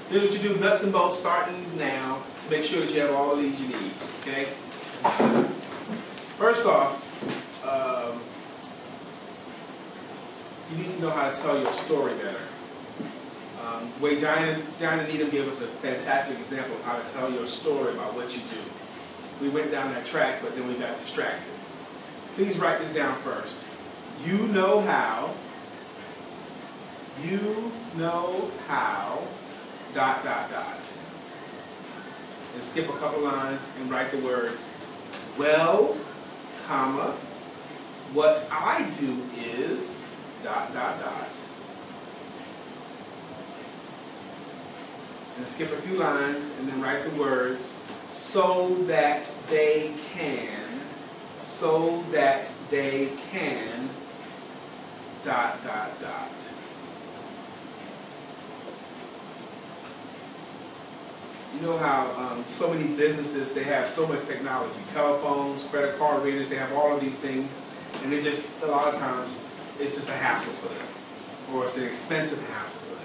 Here's what you do, nuts and bolts, starting now, to make sure that you have all the leads you need, okay? First off, you need to know how to tell your story better. The way Diana Needham gave us a fantastic example of how to tell your story about what you do. We went down that track, but then we got distracted. Please write this down first. You know how, dot, dot, dot. And skip a couple lines and write the words, well, comma, what I do is, dot, dot, dot. And skip a few lines and then write the words, so that they can, dot, dot, dot. You know how so many businesses, they have so much technology, telephones, credit card readers, they have all of these things, and it just, a lot of times, it's just a hassle for them, or it's an expensive hassle for them.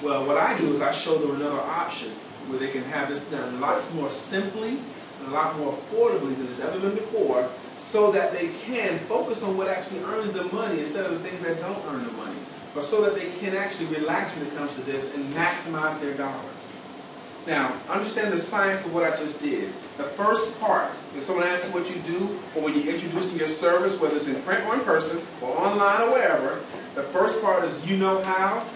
Well, what I do is I show them another option where they can have this done lots more simply and a lot more affordably than it's ever been before, so that they can focus on what actually earns them money instead of the things that don't earn them money, or so that they can actually relax when it comes to this and maximize their dollars. Now, understand the science of what I just did. The first part, when someone asks you what you do, or when you're introducing your service, whether it's in print or in person, or online or wherever, the first part is you know how.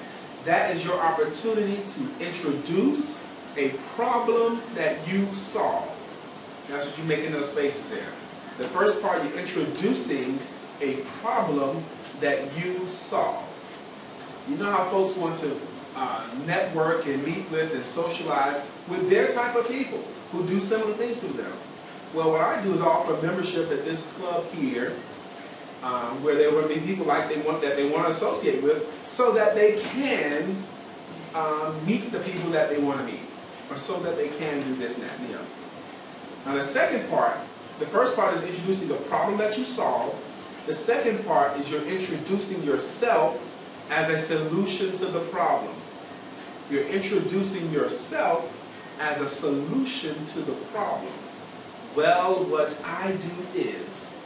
That is your opportunity to introduce a problem that you solve. That's what you make in those spaces there. The first part, you're introducing a problem that you solve. You know how folks want to network and meet with and socialize with their type of people who do similar things to them. Well, what I do is offer a membership at this club here, where there will be people like they want to associate with, so that they can meet the people that they want to meet, or so that they can do this and that and the other. Now, the second part, the first part is introducing a problem that you solve. The second part is you're introducing yourself as a solution to the problem. You're introducing yourself as a solution to the problem. Well, what I do is,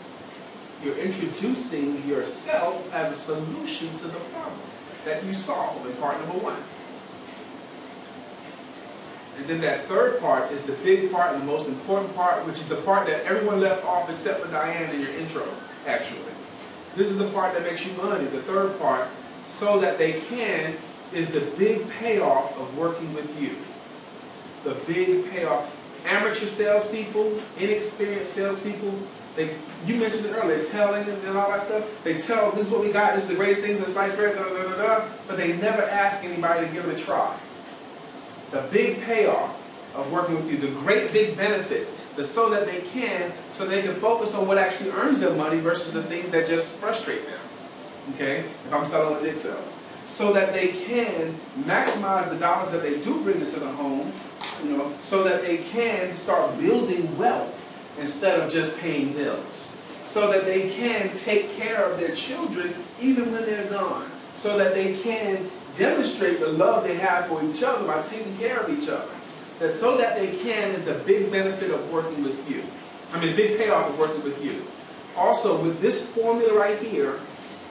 you're introducing yourself as a solution to the problem that you solve in part number one. And then that third part is the big part and the most important part, which is the part that everyone left off except for Diane in your intro, actually. This is the part that makes you money. The third part, so that they can, is the big payoff of working with you. The big payoff. Amateur salespeople, inexperienced salespeople, you mentioned it earlier, telling and all that stuff. They tell, this is what we got, this is the greatest things in sliced bread, da, da, da, da, but they never ask anybody to give it a try. The big payoff of working with you, the great big benefit, the so that they can focus on what actually earns them money versus the things that just frustrate them. Okay? If I'm selling what Nick sells. So that they can maximize the dollars that they do bring into the home, so that they can start building wealth instead of just paying bills. So that they can take care of their children even when they're gone. So that they can demonstrate the love they have for each other by taking care of each other. That so that they can is the big benefit of working with you. I mean, the big payoff of working with you. Also, with this formula right here,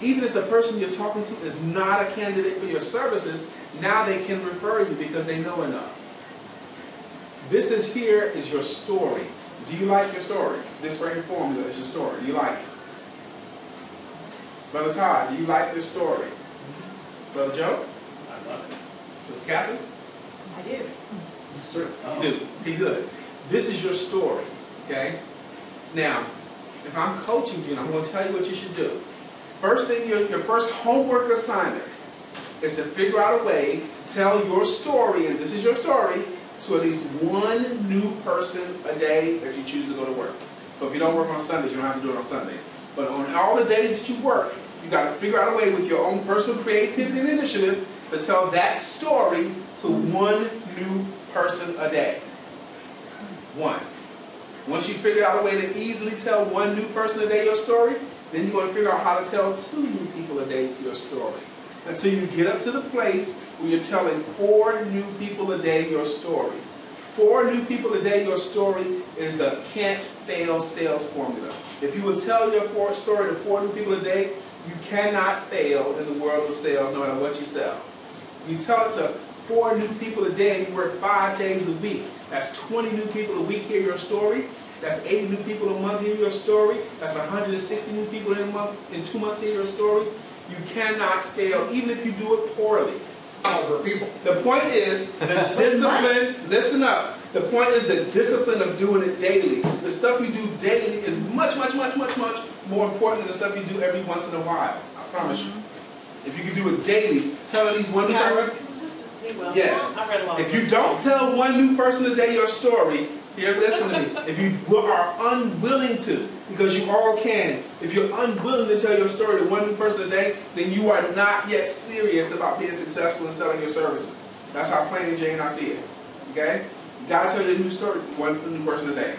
even if the person you're talking to is not a candidate for your services, now they can refer you because they know enough. This is here is your story. Do you like your story? This right here formula is your story. Do you like it? Brother Todd, do you like this story? Brother Joe? I love it. Sister Catherine? I do. Yes, sir. You do. Be good. This is your story. Okay? Now, if I'm coaching you and I'm going to tell you what you should do, first thing, your first homework assignment is to figure out a way to tell your story, and this is your story, to at least one new person a day that you choose to go to work. So if you don't work on Sundays, you don't have to do it on Sunday. But on all the days that you work, you got to figure out a way with your own personal creativity and initiative to tell that story to one new person a day. One. Once you figure out a way to easily tell one new person a day your story, then you're going to figure out how to tell 2 new people a day your story. until you get up to the place where you're telling 4 new people a day your story. 4 new people a day your story is the can't fail sales formula. If you will tell your story to 4 new people a day, you cannot fail in the world of sales no matter what you sell. You tell it to 4 new people a day and you work 5 days a week. That's 20 new people a week hear your story. That's 80 new people a month hear your story. That's 160 new people in a month, in 2 months hear your story. You cannot fail, even if you do it poorly. The point is the discipline. Listen up. The point is the discipline of doing it daily. The stuff you do daily is much more important than the stuff you do every once in a while. I promise you. If you can do it daily, tell at least one new person. Consistency. Well, yes. I read a lot. If you don't tell one new person a day your story, here, listen to me. If you are unwilling to, because you all can, if you're unwilling to tell your story to one new person a day, then you are not yet serious about being successful in selling your services. That's how plain and Jane I see it. Okay? You gotta tell your new story to one new person a day.